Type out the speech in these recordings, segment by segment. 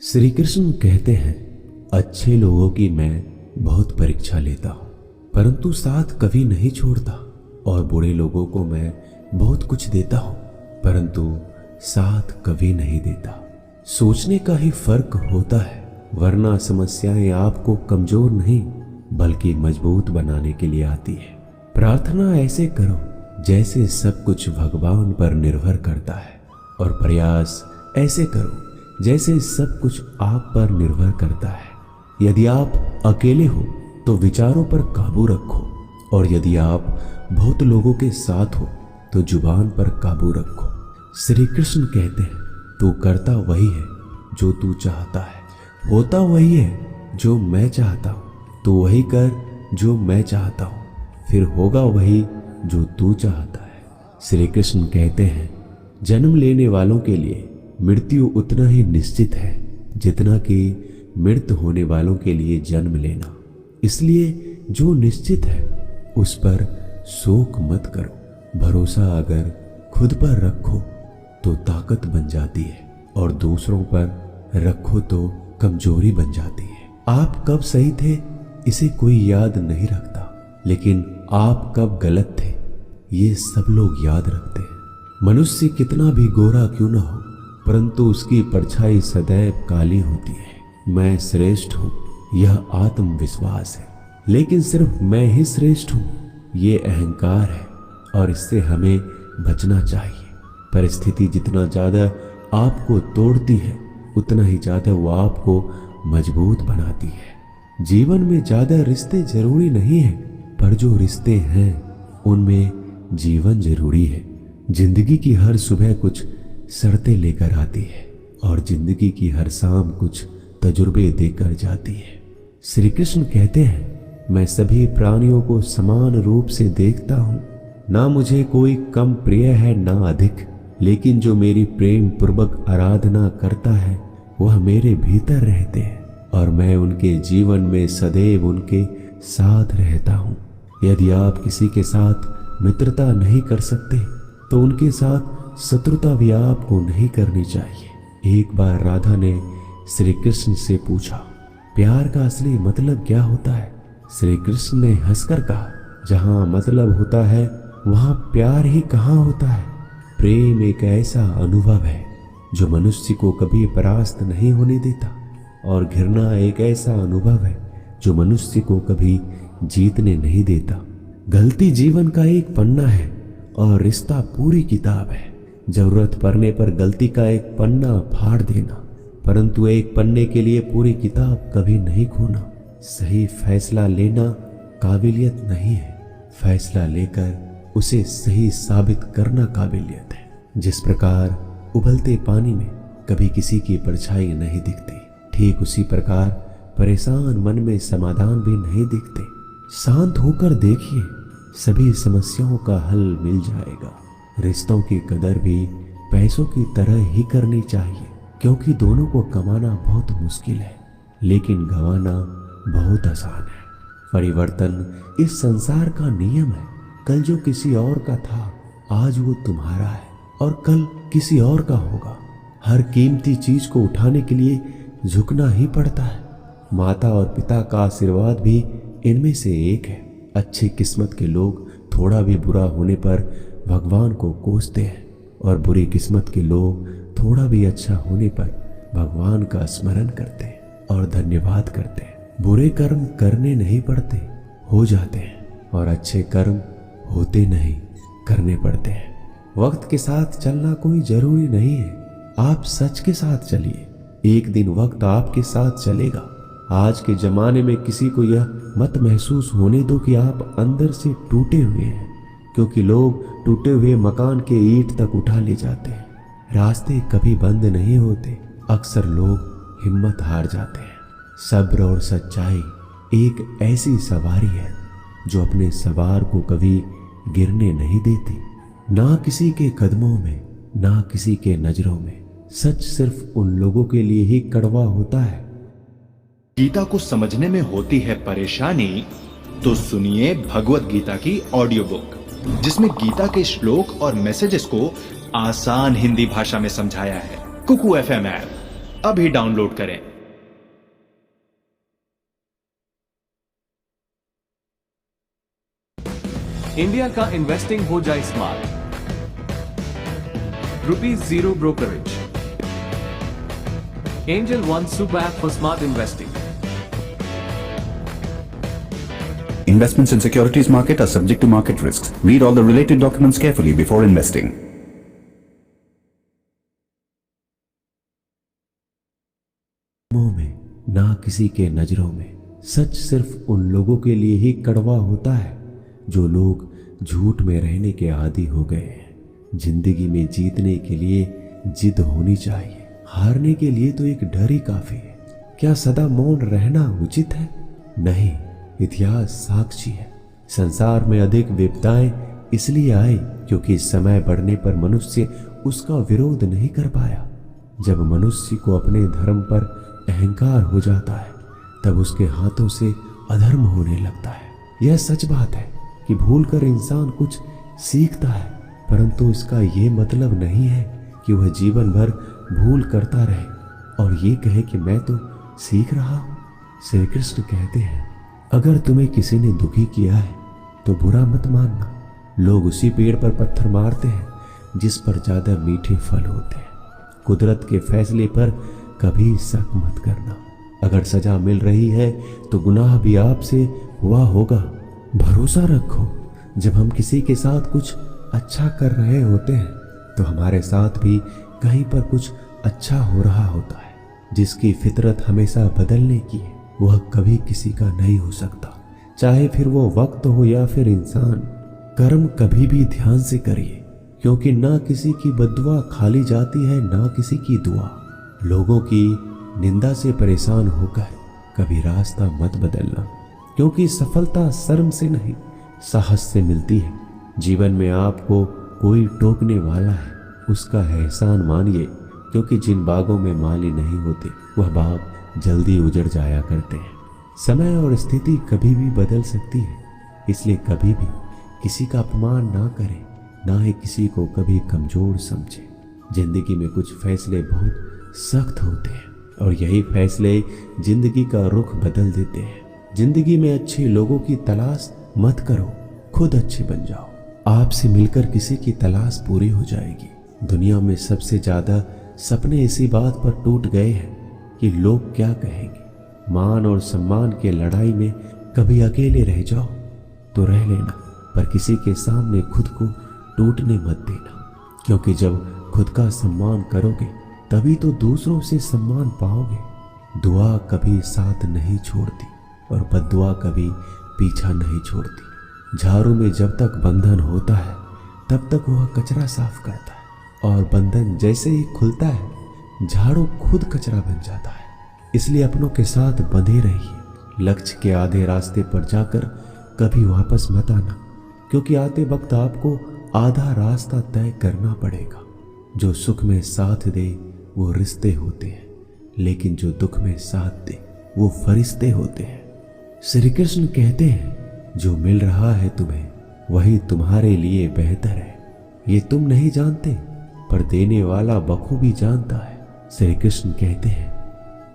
श्री कृष्ण कहते हैं, अच्छे लोगों की मैं बहुत परीक्षा लेता हूं, परंतु साथ कभी नहीं छोड़ता, और बुरे लोगों को मैं बहुत कुछ देता हूं, परंतु साथ कभी नहीं देता। सोचने का ही फर्क होता है, वरना समस्याएं आपको कमजोर नहीं बल्कि मजबूत बनाने के लिए आती है। प्रार्थना ऐसे करो जैसे सब कुछ भगवान पर निर्भर करता है, और प्रयास ऐसे करो जैसे सब कुछ आप पर निर्भर करता है। यदि आप अकेले हो तो विचारों पर काबू रखो, और यदि आप बहुत लोगों के साथ हो तो जुबान पर काबू रखो। श्री कृष्ण कहते हैं, तू करता वही है जो तू चाहता है, होता वही है जो मैं चाहता हूं। तू वही कर जो मैं चाहता हूं, फिर होगा वही जो तू चाहता है। श्री कृष्ण कहते हैं, जन्म लेने वालों के लिए मृत्यु उतना ही निश्चित है जितना कि मृत होने वालों के लिए जन्म लेना। इसलिए जो निश्चित है उस पर शोक मत करो। भरोसा अगर खुद पर रखो तो ताकत बन जाती है, और दूसरों पर रखो तो कमजोरी बन जाती है। आप कब सही थे इसे कोई याद नहीं रखता, लेकिन आप कब गलत थे ये सब लोग याद रखते हैं। मनुष्य कितना भी गोरा क्यों ना हो, परंतु उसकी परछाई सदैव काली होती है। मैं श्रेष्ठ हूं यह आत्मविश्वास है, लेकिन सिर्फ मैं ही श्रेष्ठ हूं ये अहंकार है, और इससे हमें बचना चाहिए। परिस्थिति जितना ज्यादा आपको तोड़ती है उतना ही ज्यादा वो आपको मजबूत बनाती है। जीवन में ज्यादा रिश्ते जरूरी नहीं है, पर जो रिश्ते हैं उनमें जीवन जरूरी है। जिंदगी की हर सुबह कुछ शर्तें लेकर आती है, और जिंदगी की हर शाम कुछ तजुर्बे देकर जाती है। श्री कृष्ण कहते हैं, मैं सभी प्राणियों को समान रूप से देखता हूँ, ना मुझे कोई कम प्रिय है ना अधिक, लेकिन जो मेरी प्रेम पूर्वक आराधना करता है वह मेरे भीतर रहते हैं, और मैं उनके जीवन में सदैव उनके साथ रहता हूँ। यदि आप किसी के साथ मित्रता नहीं कर सकते तो उनके साथ शत्रुता भी आपको नहीं करनी चाहिए। एक बार राधा ने श्री कृष्ण से पूछा, प्यार का असली मतलब क्या होता है? श्री कृष्ण ने हंसकर कहा, जहां मतलब होता है वहां प्यार ही कहां होता है। प्रेम एक ऐसा अनुभव है जो मनुष्य को कभी परास्त नहीं होने देता, और घृणा एक ऐसा अनुभव है जो मनुष्य को कभी जीतने नहीं देता। गलती जीवन का एक पन्ना है और रिश्ता पूरी किताब है। जरूरत पड़ने पर गलती का एक पन्ना फाड़ देना, परंतु एक पन्ने के लिए पूरी किताब कभी नहीं खोना। सही फैसला लेना काबिलियत नहीं है, फैसला लेकर उसे सही साबित करना काबिलियत है। जिस प्रकार उबलते पानी में कभी किसी की परछाई नहीं दिखती, ठीक उसी प्रकार परेशान मन में समाधान भी नहीं दिखते। शांत होकर देखिए, सभी समस्याओं का हल मिल जाएगा। रिश्तों की कदर भी पैसों की तरह ही करनी चाहिए, क्योंकि दोनों को कमाना बहुत मुश्किल है, लेकिन गंवाना बहुत आसान है। परिवर्तन इस संसार का नियम है। कल जो किसी और का था आज वो तुम्हारा है, और कल किसी और का होगा। हर कीमती चीज को उठाने के लिए झुकना ही पड़ता है। माता और पिता का आशीर्वाद भी इनमें से एक है। अच्छी किस्मत के लोग थोड़ा भी बुरा होने पर भगवान को कोसते हैं, और बुरी किस्मत के लोग थोड़ा भी अच्छा होने पर भगवान का स्मरण करते हैं और धन्यवाद करते हैं। बुरे कर्म करने नहीं पड़ते, हो जाते हैं, और अच्छे कर्म होते नहीं, करने पड़ते हैं। वक्त के साथ चलना कोई जरूरी नहीं है, आप सच के साथ चलिए। एक दिन वक्त आपके साथ चलेगा। आज के जमाने में किसी को यह मत महसूस होने दो कि आप अंदर से टूटे हुए हैं, क्योंकि लोग टूटे हुए मकान के ईंट तक उठा ले जाते हैं। रास्ते कभी बंद नहीं होते, अक्सर लोग हिम्मत हार जाते हैं। सब्र और सच्चाई एक ऐसी सवारी है जो अपने सवार को कभी गिरने नहीं देती, ना किसी के कदमों में, ना किसी के नजरों में। सच सिर्फ उन लोगों के लिए ही कड़वा होता है। गीता को समझने में होती है परेशानी, तो सुनिए भगवत गीता की ऑडियो बुक, जिसमें गीता के श्लोक और मैसेजेस को आसान हिंदी भाषा में समझाया है। कुकू FM ऐप अभी डाउनलोड करें। इंडिया का इन्वेस्टिंग हो जाए smart. ₹0 brokerage. Angel one super app for smart investing. Investments in securities market are subject to market risks. Read all the related documents carefully before investing. मुंह में ना किसी के नजरों में, सच सिर्फ उन लोगों के लिए ही कड़वा होता है जो लोग झूठ में रहने के आदी हो गए हैं। जिंदगी में जीतने के लिए जिद होनी चाहिए, हारने के लिए तो एक डर ही काफी है। क्या सदा मौन रहना उचित है? नहीं, इतिहास साक्षी है। संसार में अधिक विपदाएं इसलिए आई क्योंकि समय बढ़ने पर मनुष्य उसका विरोध नहीं कर पाया। जब मनुष्य को अपने धर्म पर अहंकार हो जाता है तब उसके हाथों से अधर्म होने लगता है। यह सच बात है कि भूलकर इंसान कुछ सीखता है, परंतु इसका ये मतलब नहीं है कि वह जीवन भर भूल करता रहे और ये कहे कि मैं तो सीख रहा हूं। श्री कृष्ण कहते हैं, अगर तुम्हें किसी ने दुखी किया है तो बुरा मत मानना। लोग उसी पेड़ पर पत्थर मारते हैं जिस पर ज्यादा मीठे फल होते हैं। कुदरत के फैसले पर कभी शक मत करना। अगर सजा मिल रही है तो गुनाह भी आपसे हुआ होगा। भरोसा रखो, जब हम किसी के साथ कुछ अच्छा कर रहे होते हैं तो हमारे साथ भी कहीं पर कुछ अच्छा हो रहा होता है। जिसकी फितरत हमेशा बदलने की है वह कभी किसी का नहीं हो सकता, चाहे फिर वो वक्त हो या फिर इंसान। कर्म कभी भी ध्यान से करिए, क्योंकि ना किसी की बद्दुआ खाली जाती है ना किसी की दुआ। लोगों की निंदा से परेशान होकर कभी रास्ता मत बदलना, क्योंकि सफलता शर्म से नहीं साहस से मिलती है। जीवन में आपको कोई टोकने वाला है उसका एहसान मानिए, क्योंकि जिन बागों में माली नहीं होते वह बाग जल्दी उजड़ जाया करते हैं। समय और स्थिति कभी भी बदल सकती है, इसलिए कभी भी किसी का अपमान ना करें, ना ही किसी को कभी कमजोर समझे। जिंदगी में कुछ फैसले बहुत सख्त होते हैं और यही फैसले जिंदगी का रुख बदल देते हैं। जिंदगी में अच्छे लोगों की तलाश मत करो, खुद अच्छे बन जाओ। आपसे मिलकर किसी की तलाश पूरी हो जाएगी। दुनिया में सबसे ज्यादा सपने इसी बात पर टूट गए हैं कि लोग क्या कहेंगे। मान और सम्मान के लड़ाई में कभी अकेले रह जाओ तो रह लेना, पर किसी के सामने खुद को टूटने मत देना, क्योंकि जब खुद का सम्मान करोगे तभी तो दूसरों से सम्मान पाओगे। दुआ कभी साथ नहीं छोड़ती और बद्दुआ कभी पीछा नहीं छोड़ती। झाड़ू में जब तक बंधन होता है तब तक वह कचरा साफ करता है, और बंधन जैसे ही खुलता है झाड़ू खुद कचरा बन जाता है। इसलिए अपनों के साथ बंधे रहिए। लक्ष्य के आधे रास्ते पर जाकर कभी वापस मत आना, क्योंकि आते वक्त आपको आधा रास्ता तय करना पड़ेगा। जो सुख में साथ दे वो रिश्ते होते हैं, लेकिन जो दुख में साथ दे वो फरिश्ते होते हैं। श्री कृष्ण कहते हैं, जो मिल रहा है तुम्हें वही तुम्हारे लिए बेहतर है। ये तुम नहीं जानते, पर देने वाला बखूबी जानता है। श्री कृष्ण कहते हैं,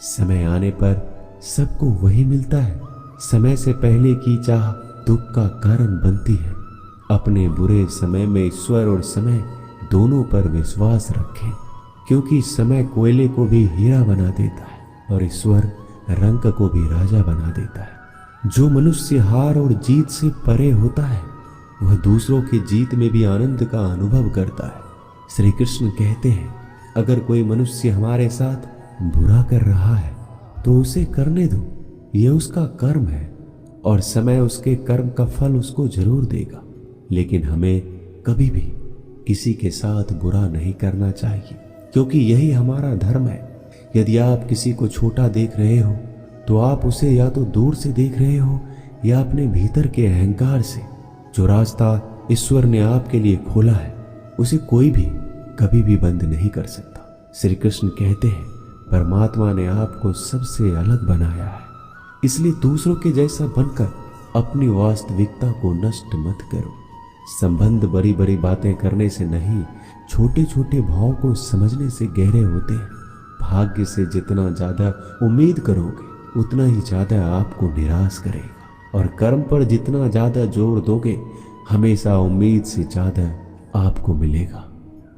समय आने पर सबको वही मिलता है। समय से पहले की चाह दुख का कारण बनती है। अपने बुरे समय में ईश्वर और समय दोनों पर विश्वास रखें, क्योंकि समय कोयले को भी हीरा बना देता है और ईश्वर रंक को भी राजा बना देता है। जो मनुष्य हार और जीत से परे होता है वह दूसरों की जीत में भी आनंद का अनुभव करता है। श्री कृष्ण कहते हैं, अगर कोई मनुष्य हमारे साथ बुरा कर रहा है तो उसे करने दो, यह उसका कर्म है और समय उसके कर्म का फल उसको जरूर देगा। लेकिन हमें कभी भी किसी के साथ बुरा नहीं करना चाहिए, क्योंकि यही हमारा धर्म है। यदि आप किसी को छोटा देख रहे हो तो आप उसे या तो दूर से देख रहे हो या अपने भीतर के अहंकार से। जो रास्ता ईश्वर ने आपके लिए खोला है उसे कोई भी कभी भी बंद नहीं कर सकता। श्री कृष्ण कहते हैं, परमात्मा ने आपको सबसे अलग बनाया है, इसलिए दूसरों के जैसा बनकर अपनी वास्तविकता को नष्ट मत करो। संबंध बड़ी बड़ी बातें करने से नहीं, छोटे छोटे भाव को समझने से गहरे होते हैं। भाग्य से जितना ज्यादा उम्मीद करोगे उतना ही ज्यादा आपको निराश करेगा, और कर्म पर जितना ज्यादा जोर दोगे हमेशा उम्मीद से ज्यादा आपको मिलेगा।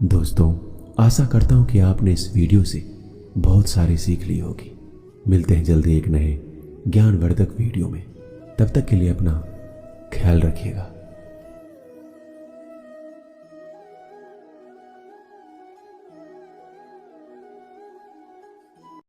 दोस्तों, आशा करता हूं कि आपने इस वीडियो से बहुत सारी सीख ली होगी। मिलते हैं जल्दी एक नए ज्ञानवर्धक वीडियो में। तब तक के लिए अपना ख्याल रखिएगा।